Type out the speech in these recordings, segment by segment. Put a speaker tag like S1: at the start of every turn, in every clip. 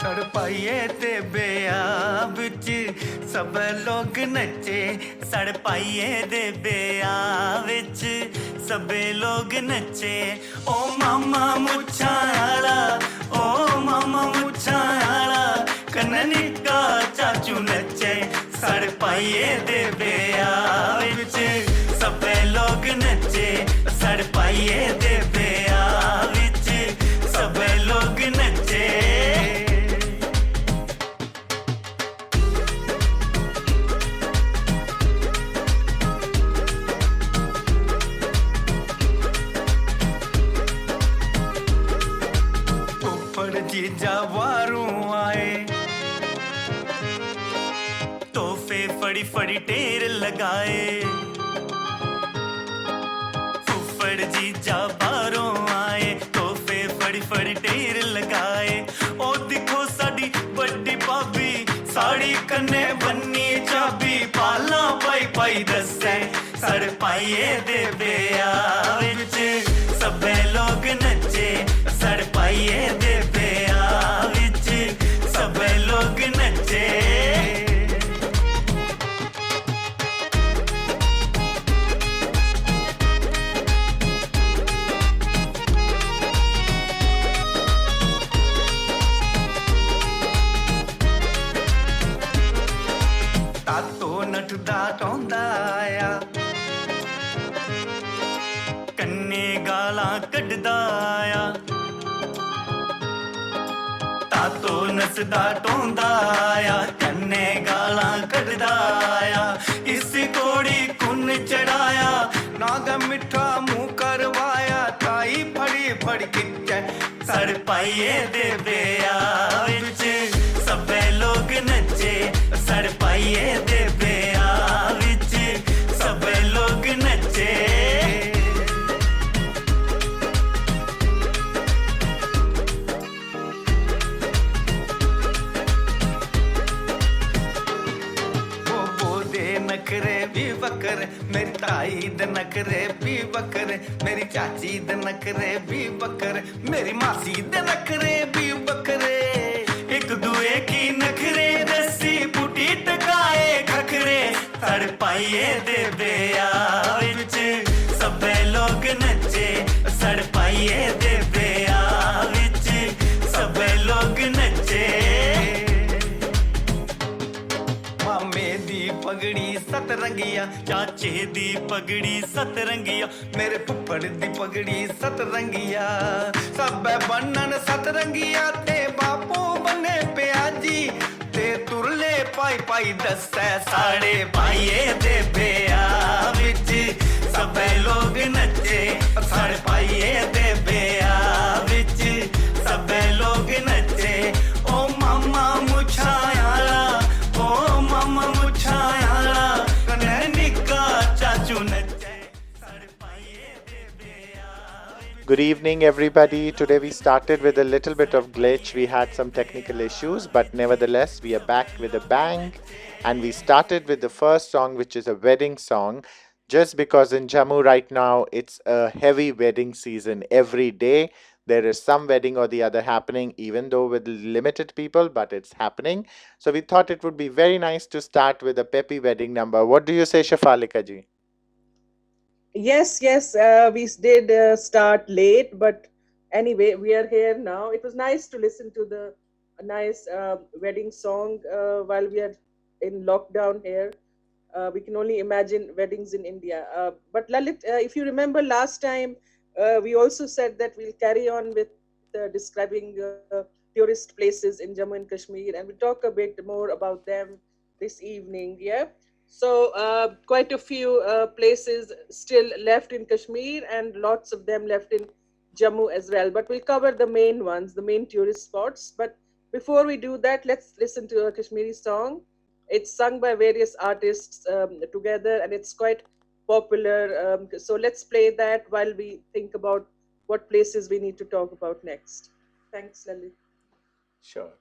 S1: सड़पाइए ते ब्याह विच सब लोग नचे सड़पाइए दे ब्याह विच सबे लोग नचे ओ मामा मुच्छां आला ओ मामा मुच्छां आला कन्नै निक्का चाचू नचे सड़पाइए दे ब्याह विच सबे लोग नचे सड़पाइए दे ब्याह विच सबे लोग नचे जीजा वारू आए तोहफे फड़ी फड़ी ढेर लगाए फुफड़ जीजा बारों आए तोहफे फड़ी फड़ी ढेर लगाए ओ दिखो साडी बड़ी भाभी साड़ी कन्ने बन्नी चाबी पाला पाई पाई दसे सड़ पाइए दे ब्याह विच सबे लोग नचे सड़ पाइए दे सबे लोग नचे तातो नठदा टोंदा आया कन्ने गालां कड्डदा आया तातो नसदा टोंदा आया कन्ने गालां कड्डदा आया इस कोड़ी कुन चढ़ाया नागा मिठा मुंह करवाया ताई फड़ी फड़ खिच्चे सड़ पाइए दे ब्याह विच सबे लोग नचे सड़ पाइए दे ब्याह विच सबे लोग नचे नखरे भी बकर मेरी ताई दे नखरे भी बकर मेरी चाची दे नखरे भी बकर मेरी मासी दे नखरे भी बकरे एक दुए की नखरे रस्सी पुटी टकाए खखरे सड़ पाइए दे ब्याह विच सबे लोग नचे सड़ पाइए दे ब्याह विच सबे लोग नचे मामे दी पगड़ी सतरंगिया चाचे दी पगड़ी सतरंगिया मेरे फुफड़ दी पगड़ी सतरंगिया सब बनन सतरंगिया ते बापू बने प्याजी ते तुरले पाई पाई दस्से साड़े पाइए दे ब्याह विच सबे लोग नचे साड़े पाइए दे ब्याह विच सबे लोग नचे ओ मामा मुच्छां आला ओ मामा मुच्छां आला कन्ने निक्का चाचू नचे
S2: Good evening, everybody. Today we started with a little bit of glitch. We had some technical issues, but nevertheless, we are back with a bang. And we started with the first song, which is a wedding song, just because in Jammu right now, it's a heavy wedding season. Every day, there is some wedding or the other happening, even though with limited people, but it's happening. So we thought it would be very nice to start with a peppy wedding number. What do you say, Shafalika ji?
S3: Yes, we did start late, but anyway, we are here now. It was nice to listen to the nice wedding song while we are in lockdown here. We can only imagine weddings in India. But Lalit, if you remember last time, we also said that we'll carry on with describing tourist places in Jammu and Kashmir, and we'll talk a bit more about them this evening, yeah? So quite a few places still left in Kashmir and lots of them left in Jammu as well. But we'll cover the main ones, the main tourist spots. But before we do that, let's listen to a Kashmiri song. It's sung by various artists together and it's quite popular. So let's play that while we think about what places we need to talk about next. Thanks, Lalit.
S2: Sure.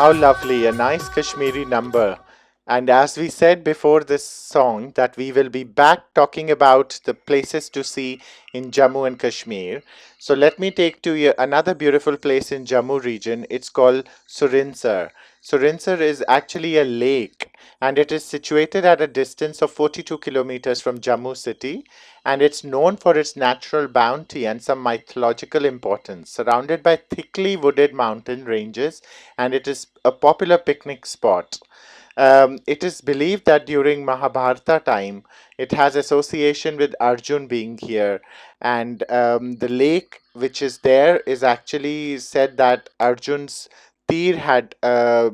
S2: How lovely, a nice Kashmiri number. And as we said before this song, that we will be back talking about the places to see in Jammu and Kashmir. So let me take to you another beautiful place in Jammu region. It's called Surinsar. Surinsar is actually a lake and it is situated at a distance of 42 kilometers from Jammu city, and it's known for its natural bounty and some mythological importance, surrounded by thickly wooded mountain ranges, and it is a popular picnic spot. It is believed that during Mahabharata time, it has association with Arjun being here, and the lake which is there is actually said that Arjun's Tir had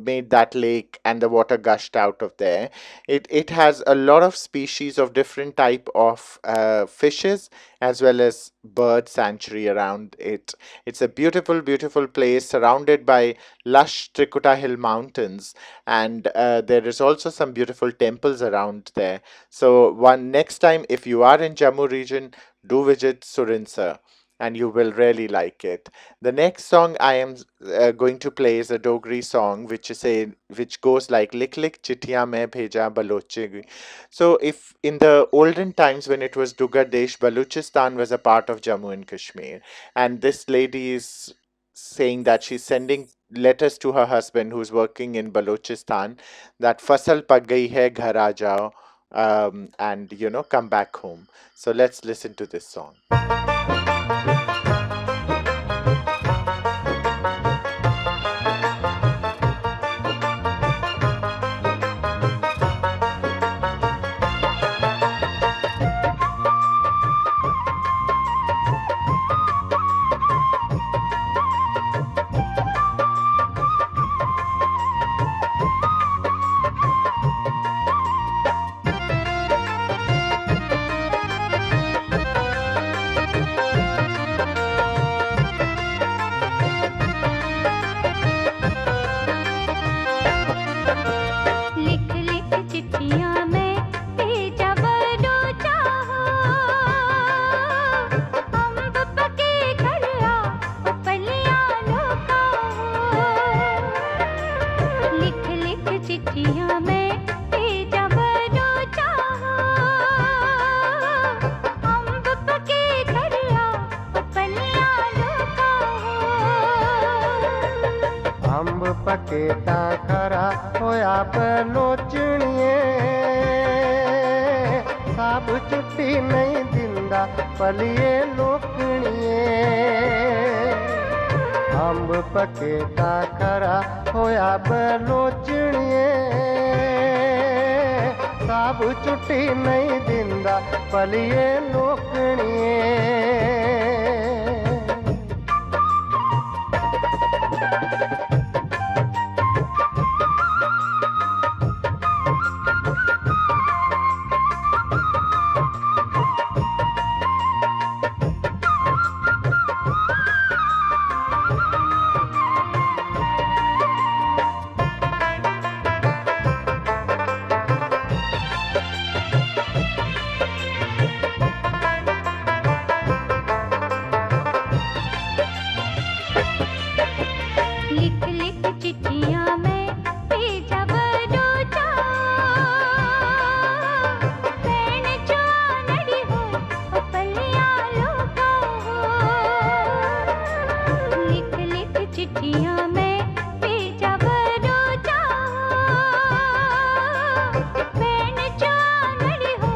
S2: made that lake, and the water gushed out of there. It has a lot of species of different type of fishes as well as bird sanctuary around it. It's a beautiful, beautiful place surrounded by lush Trikuta Hill mountains, and there is also some beautiful temples around there. So one next time if you are in Jammu region, do visit Surinsar and you will really like it. The next song I am going to play is a Dogri song which goes like lik lik chithiyan mein bheja baloche. So if in the olden times when it was Dugar Desh, Baluchistan was a part of Jammu and Kashmir, and this lady is saying that she's sending letters to her husband who's working in Balochistan, that fasal pag gayi hai, ghar aa jao, and come back home. So let's listen to this song.
S4: लिख लिख चिट्ठियां मैं भेजा बलोचा हो, अम्ब पके घर आ ओ पलिया लोका हो। लिख लिख चिट्ठियां मैं भेजा बलोचा हो, अम्ब पके घर आ ओ पलिया लोका हो।
S5: अंब पकेता खरा होया बलोचणिए, साब छुट्टी नहीं दिंदा पलिए लोकणिए। अंब पकेता खरा होया बलोचणिए, साब छुट्टी नहीं दिंदा पलिए लोकणिए।
S4: लिख लिख चिट्ठियां मैं भेजा बलोचा, भैन जो नड़ी हो ओ पलिया लोका हो। लिख लिख चिट्ठियां मैं भेजा बलोचा, भैन जो नड़ी हो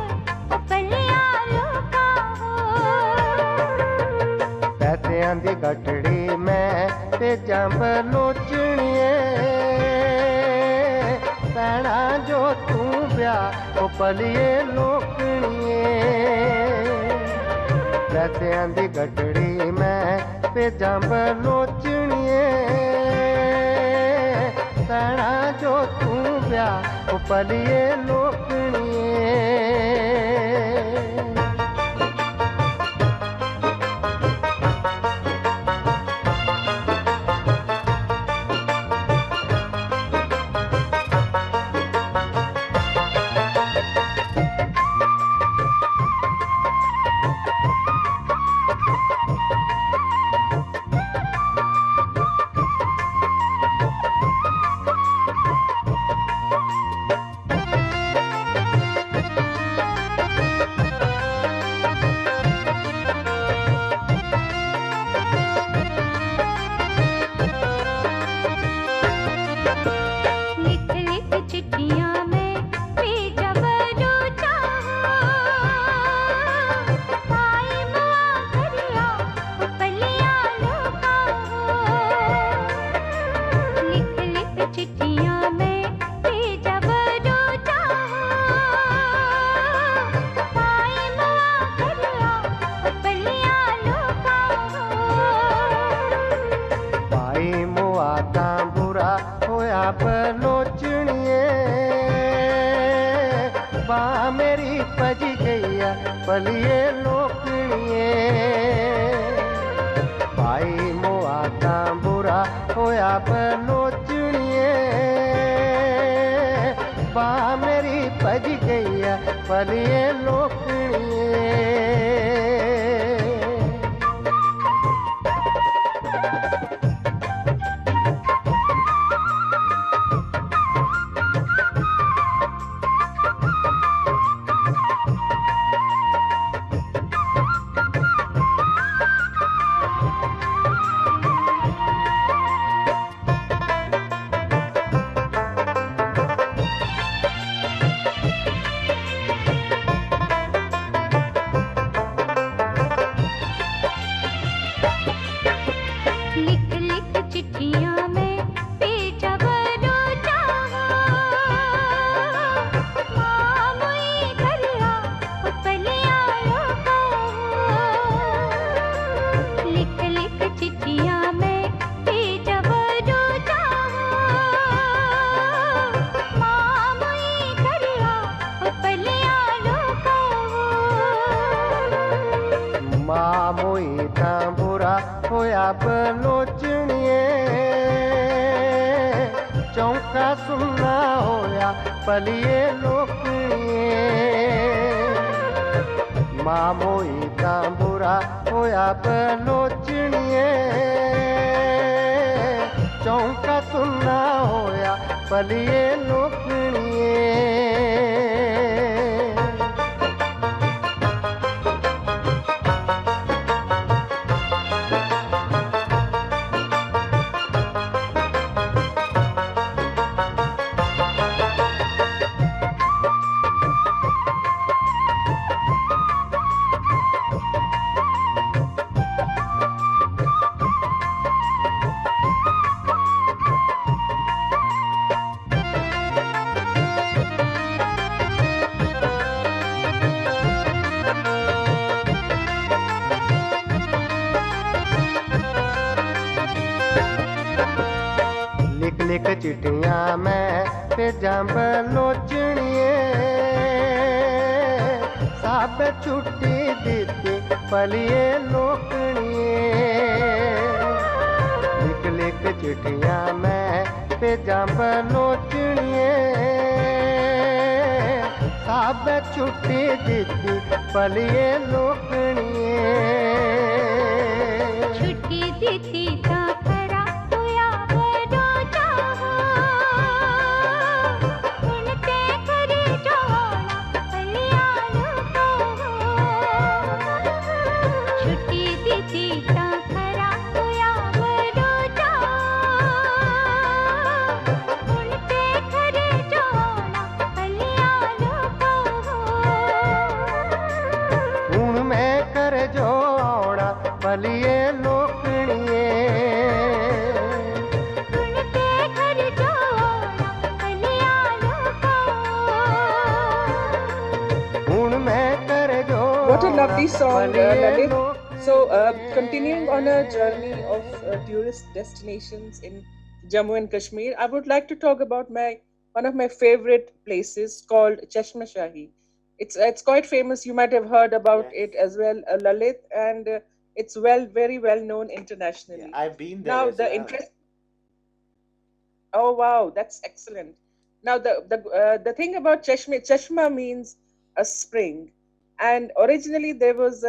S4: ओ पलिया लोका हो।
S5: पैसिਆਂ ਦੀ ਗੱਠੜੀ ਮੈਂ ਭੇਜਾਂ ਬਲੋਚਣੀਏ, ਪੈਣਾ ਜੋ ਤੂੰ ਵਿਆਹ ਉਹ ਪਲੀਏ ਲੋਕਣੀਏ। ਪੈਸਿਆਂ ਦੀ ਗੱਠੜੀ ਮੈਂ ਭੇਜਾਂ ਬਲੋਚਣੀਏ, ਪੈਣਾ ਜੋ ਤੂੰ ਵਿਆਹ ਉਹ ਪਲੀਏ ਲੋਕਣੀਏ।
S4: चिट्ठियां मैं भी जब लूटा पाई मुआ करिया पलिया लुका लिख लिख चिट्ठियां मैं भी जब लूटा पाई मुआ करिया पलिया लुका
S5: भाई मुआ तां बुरा होया बलोचनिए बा मेरी भज गई है पलिए लोकनिए भाई मुआ तां बुरा होया बलोचनिए बा मेरी भज गई है पलिए लोकनिए
S4: लिख लिख चिट्ठियां मैं भी जब लूटा मां मुई करिया पलिया लुका लिख लिख चिट्ठियां मैं भी जब लूटा मां मुई करिया पलिया लुका
S5: मां मोई तां बुरा होया बलोचनिए चौंका सुनना होया पलिए लोकनिए मां मोई तां बुरा होया बलोचनिए चौंका सुनना होया पलिए लोकनिए लिख लिख चिट्ठियां मैं भेजां बलोचनिए सब छुट्टी दित्ती पलिए लोकनिए लिख लिख चिट्ठियां मैं भेजां बलोचनिए सब छुट्टी दित्ती पलिए लोकनिए
S4: छुट्टी दीती तां खरा होया बलोचा हुण ते करे जाना पलिया लुका छुट्टी दीती तां खरा होया बलोचा हुण ते करे जाना पलिया लुका
S5: हूं मैं कर जो आउणा पलिए लोकनिए
S4: हुण ते करे जाना पलिया लुका
S5: हूं मैं कर जो
S3: What a lovely song,
S5: पलिए
S3: Lalit.
S5: लोक
S3: So, continuing on a journey of tourist destinations in Jammu and Kashmir, I would like to talk about one of my favorite places called Chashma Shahi. It's quite famous. You might have heard about it as well, Lalit, and it's very well known internationally.
S2: Yeah, I've been there
S3: Now
S2: as
S3: the
S2: well.
S3: interest. Oh wow, that's excellent. Now the thing about Chashma means a spring, and originally there was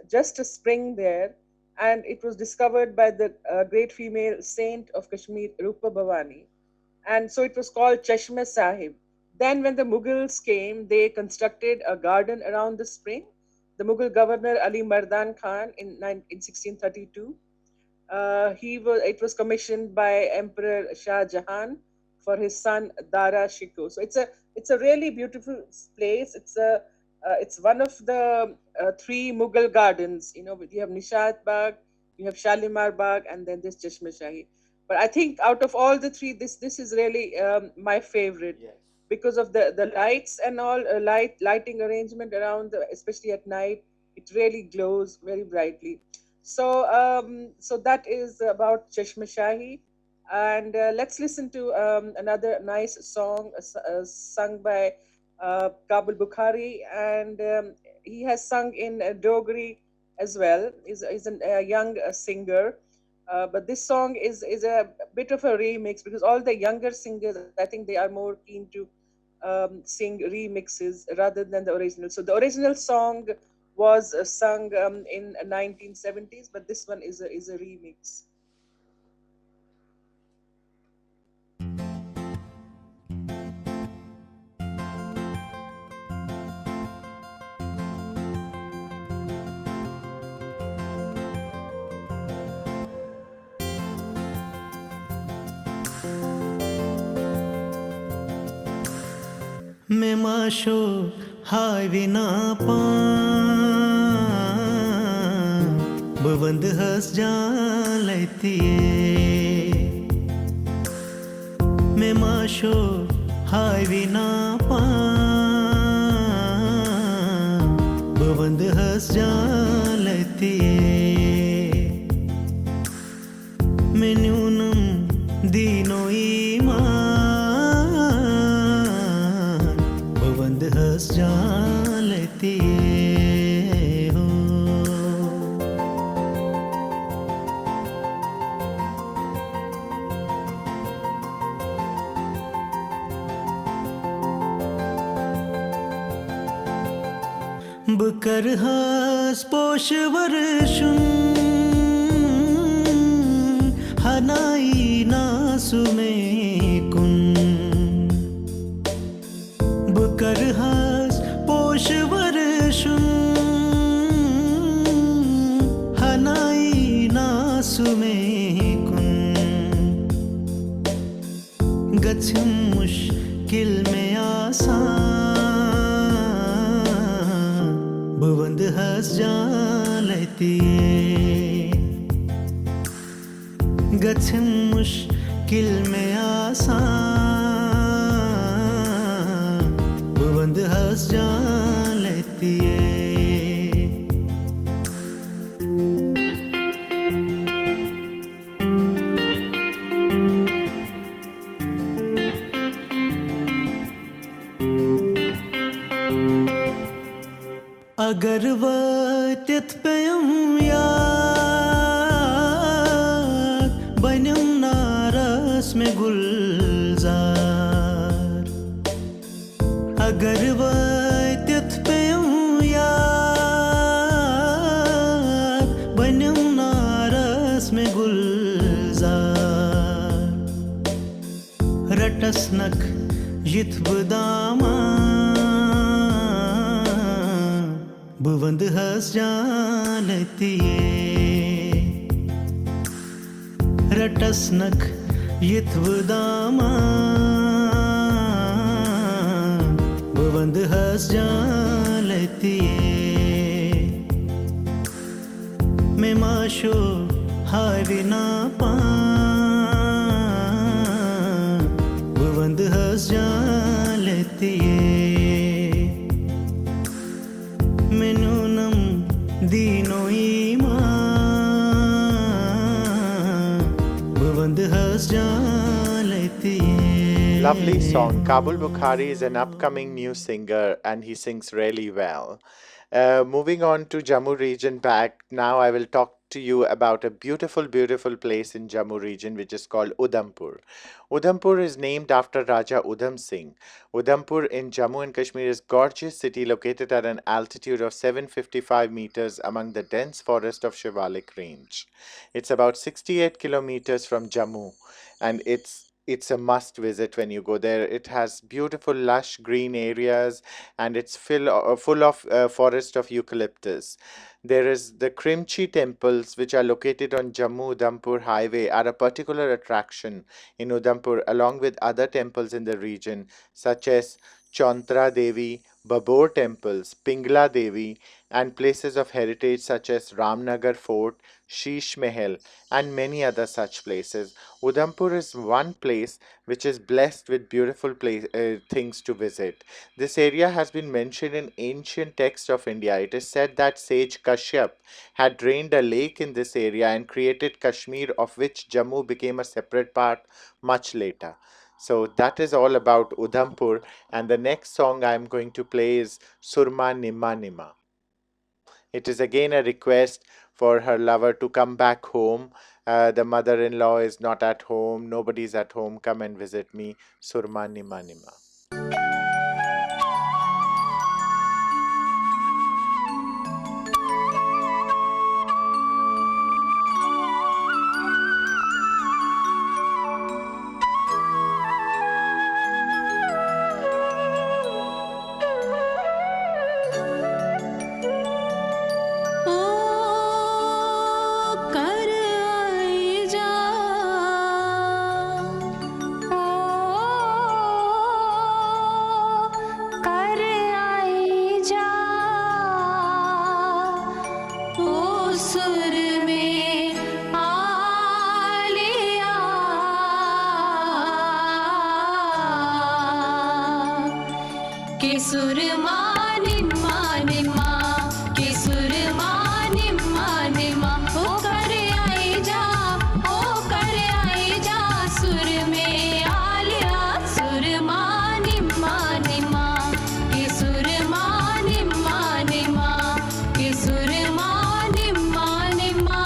S3: just a spring there, and it was discovered by the great female saint of Kashmir, Rupa Bhavani, and so it was called Chashma Sahib. Then when the Mughals came, they constructed a garden around the spring. The Mughal governor Ali Mardan Khan in 1632. It was commissioned by Emperor Shah Jahan for his son Dara Shikoh. So it's a really beautiful place. It's one of the three Mughal gardens. You know, you have Nishat Bagh, you have Shalimar Bagh, and then this Chashma Shahi. But I think out of all the three, this is really my favorite
S2: Yes.
S3: because of the lights and all lighting arrangement around, especially at night. It really glows very brightly. So that is about Chashma Shahi, and let's listen to another nice song sung by Kabul Bukhari, and he has sung in Dogri as well. Is a young singer, but this song is a bit of a remix because all the younger singers, I think they are more keen to sing remixes rather than the original. So the original song was sung in 1970s, but this one is a remix.
S1: मैं माशो हाय विना पा बवंद हस जान लेतिए मैं माशो हाय विना पा बवंद हस जान लेतिए मैं न्यूनम दीनो ईमान बवंद हस जान लेतिए हो बकर हस पोष वर्षुन हनाई नासुमे कुन बकर हस पोष वर्षुन हनाई नासुमे कुन गच्छम मुश्किल में आसान बवंद हस जान लेतिए गच्छन मुश्किल में आसान बवंद हस जान लेतिए अगर वतित पेयम याद बनम नारस में गुलजार अगर वतित पेयम याद बनम नारस में गुलजार रटसनक यिथ बदामा बवंद हस जान लेतिए रटसनक यिथ बदामा बवंद हस जान लेतिए मैं माशो हाय विना पा बवंद हस जान लेतिए मेनूनम दीनो ईमान बवंद हस जान लेतिए
S2: Lovely song. Kabul Bukhari is an upcoming new singer and he sings really well. Moving on to Jammu region back, now I will talk to you about a beautiful, beautiful place in Jammu region which is called Udhampur. Udhampur is named after Raja Udham Singh. Udhampur in Jammu and Kashmir is a gorgeous city located at an altitude of 755 meters among the dense forest of Shivalik range. It's about 68 kilometers from Jammu and it's it's a must visit when you go there. It has beautiful, lush green areas, and it's full of forest of eucalyptus. There is the Krimchi temples, which are located on Jammu Udhampur highway, are a particular attraction in Udhampur, along with other temples in the region, such as Chantra Devi, Babur temples, Pingla Devi, and places of heritage such as Ramnagar Fort, Sheesh Mahal, and many other such places. Udhampur is one place which is blessed with beautiful things to visit. This area has been mentioned in ancient texts of India. It is said that sage Kashyap had drained a lake in this area and created Kashmir, of which Jammu became a separate part much later. So that is all about Udhampur, and the next song I am going to play is Surma Nimma Nimma. It is again a request for her lover to come back home. The mother in law is not at home, nobody's at home. Come and visit me. Surma Nimma Nimma.
S6: ओ कर आई जा ओ कर आई जा ओ सुर में आलिया के सुर मानि मानि माँ के सुर मानि मानि माँ ओ कर आई जा सुर में आलिया सुर मानि मानि माँ के सुर मानि मानि माँ के सुर मानि मानि माँ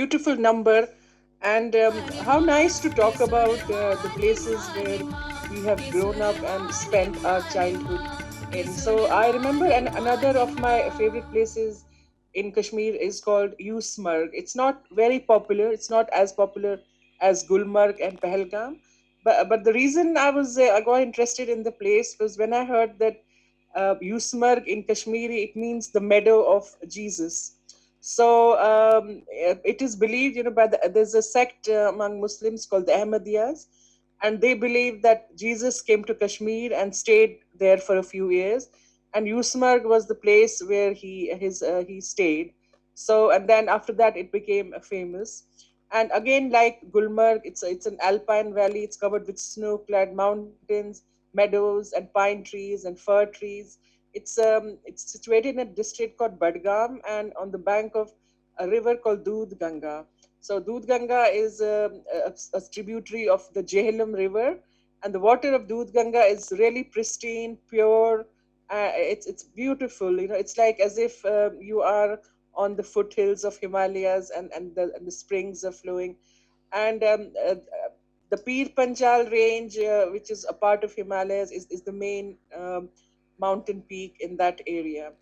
S3: beautiful number, and how nice to talk about the places where we have grown up and spent our childhood in. So I remember another of my favorite places in Kashmir is called Usmarg. It's not very popular. It's not as popular as Gulmarg and Pahalgam. But the reason I got interested in the place was when I heard that Usmarg in Kashmiri, it means the meadow of Jesus. So it is believed, there's a sect among Muslims called the Ahmadiyyas, and they believe that Jesus came to Kashmir and stayed there for a few years, and Usmarg was the place where he stayed. So and then after that it became famous. And again, like Gulmarg, it's an alpine valley. It's covered with snow-clad mountains, meadows, and pine trees and fir trees. It's situated in a district called Badgam and on the bank of a river called Doodh Ganga. So Doodh Ganga is a tributary of the Jhelum River, and the water of Doodh Ganga is really pristine, pure. It's beautiful. It's like as if you are on the foothills of Himalayas, and the springs are flowing. And the Pir Panjal range, which is a part of Himalayas, is the main mountain peak in that area.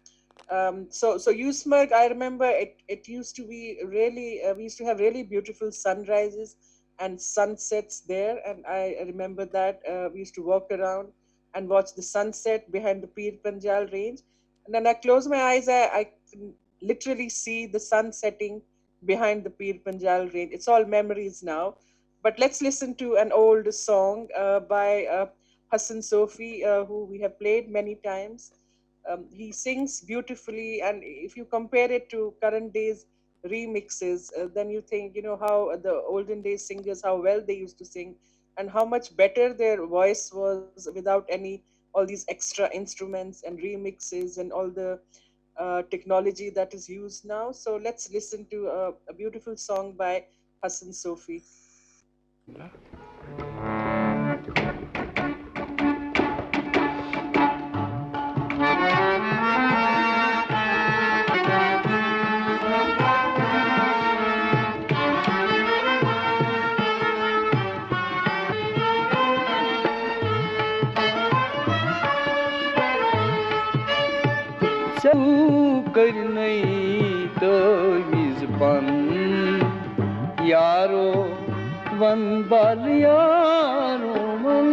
S3: So Usmarg, I remember it used to be really, we used to have really beautiful sunrises and sunsets there. And I remember that we used to walk around and watch the sunset behind the Pir Panjal range. And then I close my eyes, I can literally see the sun setting behind the Pir Panjal range. It's all memories now. But let's listen to an old song by Hassan Sofi, who we have played many times. He sings beautifully, and if you compare it to current days remixes, then you think, how the olden days singers, how well they used to sing, and how much better their voice was without all these extra instruments and remixes and all the technology that is used now. So let's listen to a beautiful song by Hassan Sofi.
S7: करनै त मिजबन यारो one बाल यारो मन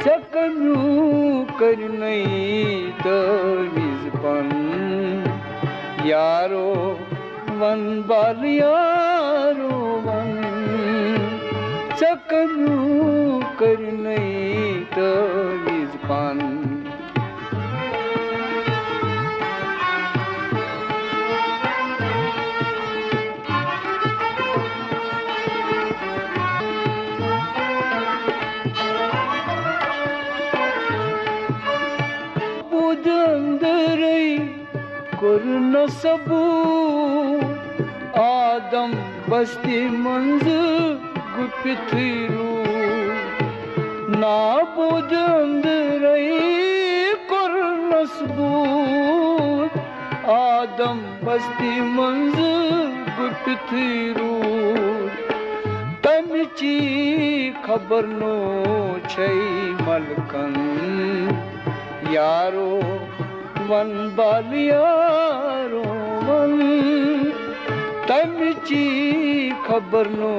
S7: सकनु करनै त मिजबन यारो one बाल यारो मन सकनु करनै त मिजबन न सबू आदम बस्ती मंज गुपिथिरू नाबुद अंदरई कर नसबू आदम बस्ती मंज गुपिथिरू तमची खबर नो छै मलकन यारो वन बाल यारो वन तमची खबर नो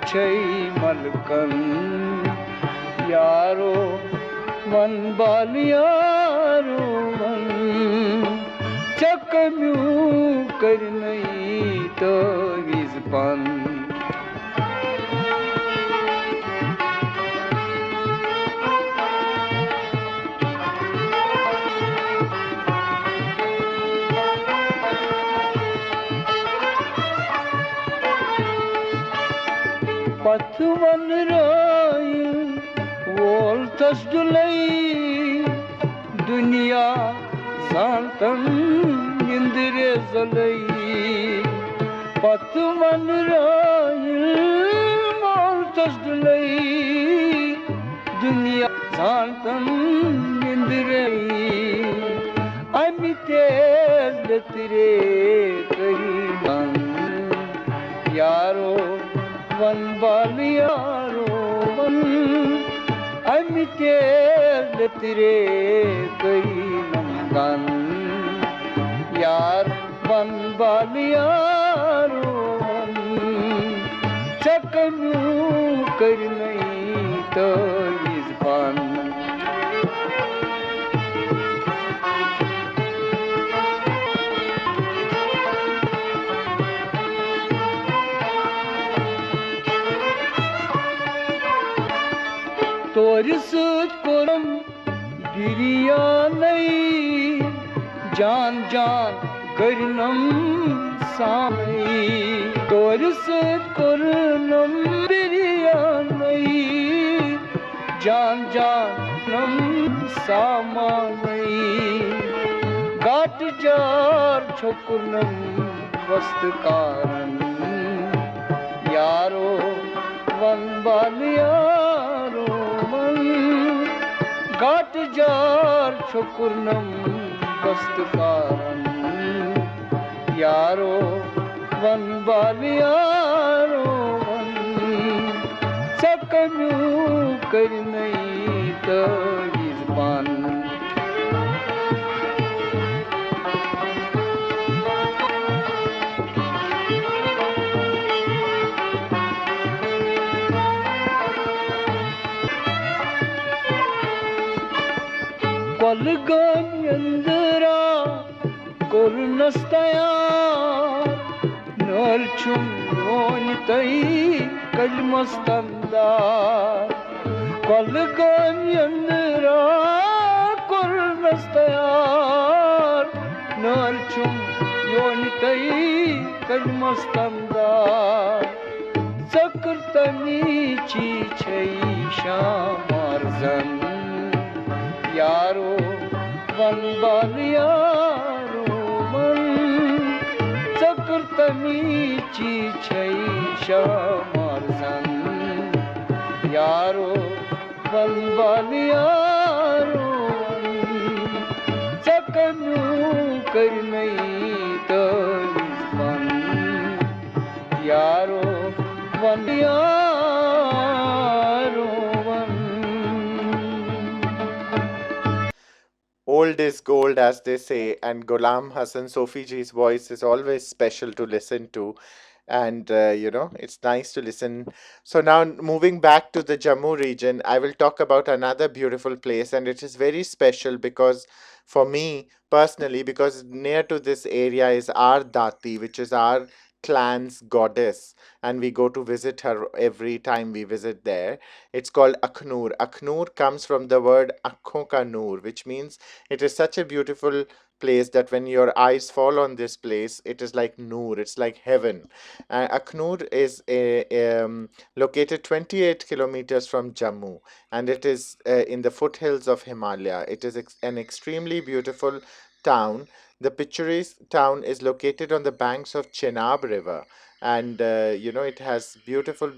S7: छै मलकन यारो वन बाल यारो वन चकम्यू करनै त विजपन पथवन रायल वोल तस्जुलई दुनिया जानतन इंदिरे जलई पथवन रायल वोल तस्जुलई दुनिया जानतन इंदिरे अमिते लतरे करीबन यारो वन बाल यारो वन अमिते लतरे कई नमगन यार वन बाल यारो वन चकनू कर नहीं तो इज़बान तोरिसत कोरम बिरियानी जान जान करनम सामई तोरिसत कोरनम बिरियानी जान जानम सामाई गाट जार छोकुरनम वस्तकारन यारो वन बाल यारो गाट जार छोकुरनम वस्तकारन यारो वन बाल यारो वन सकनू कर नहीं तो इज़बान Kolgan yandra kornastaya nalchum yonitai kalmastanda Kolgan yandra kornastaya nalchum yonitai kalmastanda Zakrtani chi chai shamarzan यारो वन बाल यारो मन चक्रतनी ची छई शामारजन यारो वन बाल यारो चकनू कर नहीं तो इज़बान यारो वन यारो
S2: Old is gold, as they say, and Ghulam Hassan Sofi ji's voice is always special to listen to. And it's nice to listen. So, now moving back to the Jammu region, I will talk about another beautiful place, and it is very special because for me personally, because near to this area is our Dati, which is our clan's goddess, and we go to visit her every time we visit there. It's called Akhnur. Akhnur comes from the word Akhon ka Noor, which means it is such a beautiful place that when your eyes fall on this place, it is like Noor, it's like heaven. Akhnur is located 28 kilometers from Jammu, and it is in the foothills of Himalaya. It is an extremely beautiful town. The picturesque town is located on the banks of Chenab River, and it has beautiful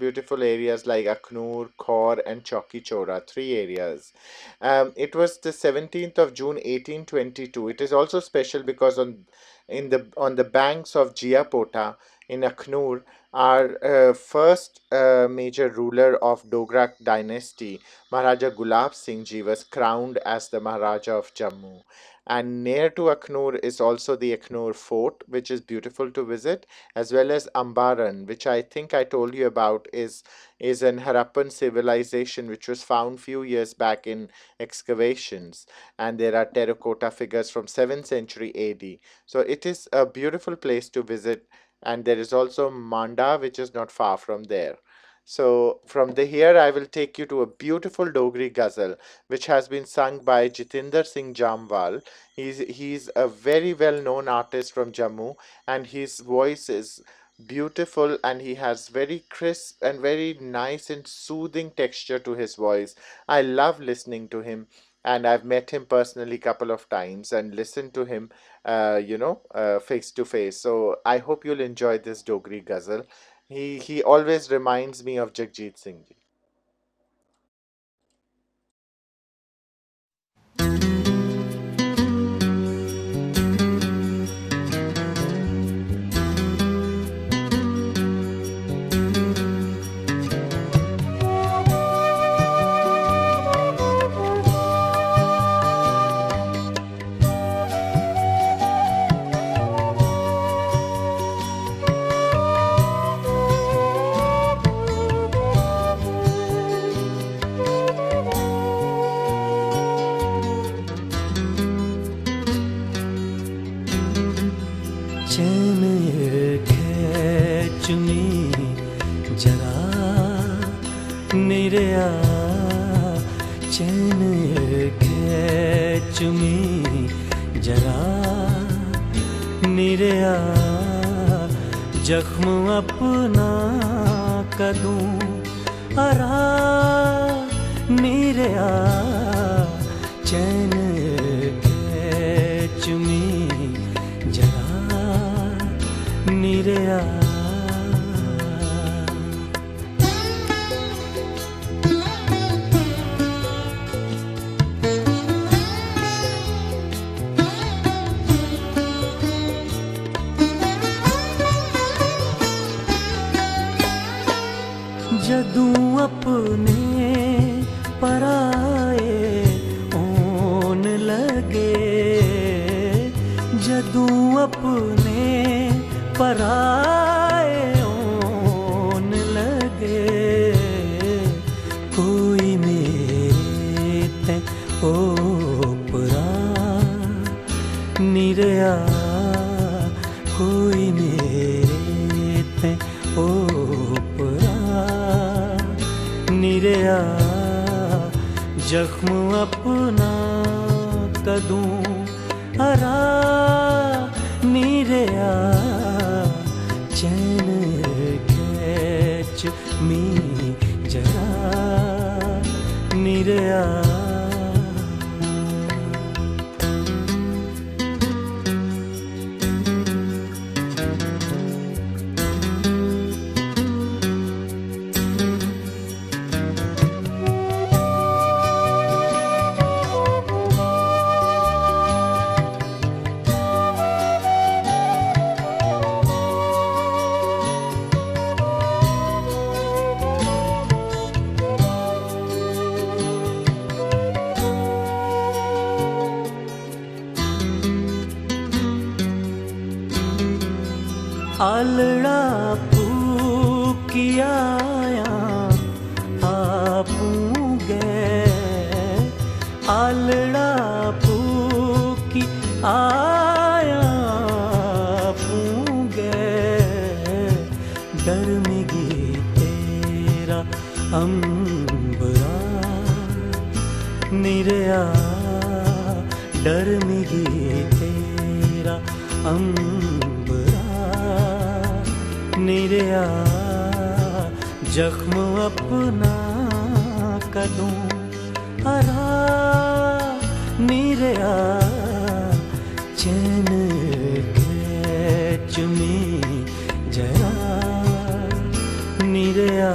S2: areas like Akhnur, Khor, and Chauki Chora, three areas. It was the 17th of June 1822. It is also special because on the banks of Jiapota in Akhnur, our first major ruler of Dogra dynasty, Maharaja Gulab Singh Ji, was crowned as the Maharaja of Jammu. And near to Akhnur is also the Akhnur fort, which is beautiful to visit, as well as Ambaran, which I think I told you about is an Harappan civilization which was found few years back in excavations, and there are terracotta figures from 7th century AD. So it is a beautiful place to visit, and there is also Manda, which is not far from there. So from here I will take you to a beautiful Dogri ghazal which has been sung by Jitinder Singh Jamwal. He's a very well known artist from Jammu, and his voice is beautiful, and he has very crisp and very nice and soothing texture to his voice. I love listening to him, and I've met him personally couple of times and listened to him face to face. So I hope you'll enjoy this Dogri ghazal. He always reminds me of Jagjit Singh ji.
S8: चैन खेच में जरा निरया चैन खेच में जरा निरया जख्म अपना कदूं अरा निरया चैन खेच में जरा निरया जदूं अपने पराए ओन लगे जदूं अपने पराए ओन लगे कोई मेरे ते ओपरा निरया कोई मेरे ते ओपरा निरया जख्म अपना कदूं अरा निरया चैन खेच में जरा निरया आलड़ा फूकिया आपू गए आलड़ा फूकी आया आपू गए डर मिगी तेरा अंबरा निरया डर मिगी तेरा अंबरा निरया जख्म अपना कदूं अरा निरया चैन खेच में जरा निरया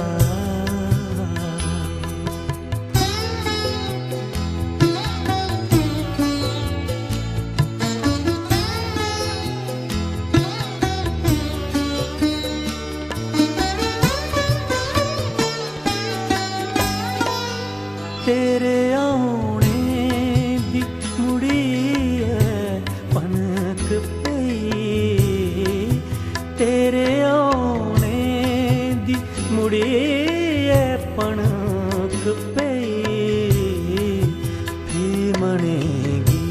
S8: तेरे आने दी मुड़ी है पनक पई तेरे आने दी मुड़ी है पनक पई भी मनेगी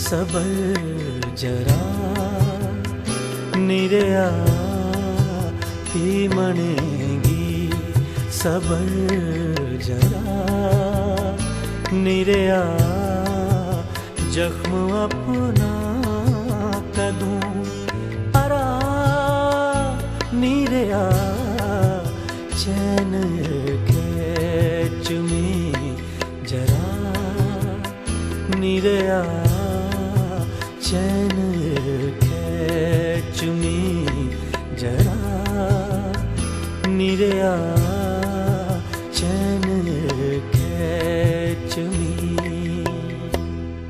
S8: सबर जरा निरया भी मनेगी सबर जरा निरया जख्म अपना कदूं अरा निरया चैन खेच में जरा निरया चैन खेच में जरा निरया चैन खेच में.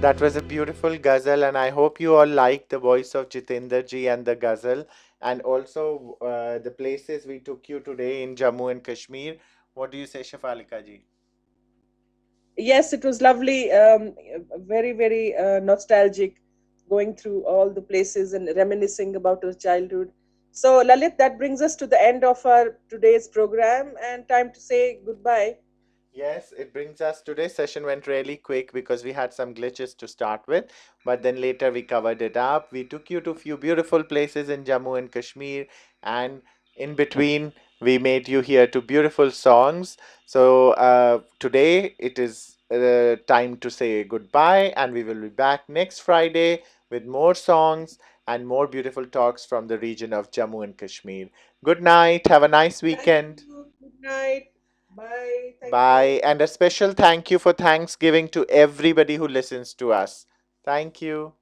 S2: That was a beautiful ghazal, and I hope you all liked the voice of Jitendra ji and the ghazal, and also the places we took you today in Jammu and Kashmir. What do you say, Shafalika ji?
S3: Yes, it was lovely, very, very nostalgic, going through all the places and reminiscing about our childhood. So, Lalit, that brings us to the end of our today's program and time to say goodbye.
S2: Yes, it brings us today's session went really quick because we had some glitches to start with, but then later we covered it up. We took you to a few beautiful places in Jammu and Kashmir, and in between we made you hear two beautiful songs. So today it is time to say goodbye, and we will be back next Friday with more songs and more beautiful talks from the region of Jammu and Kashmir. Good night. Have a nice
S3: Thank
S2: weekend.
S3: you. Good night. Bye. Thank
S2: Bye.
S3: you.
S2: And a special thank you for Thanksgiving to everybody who listens to us. Thank you.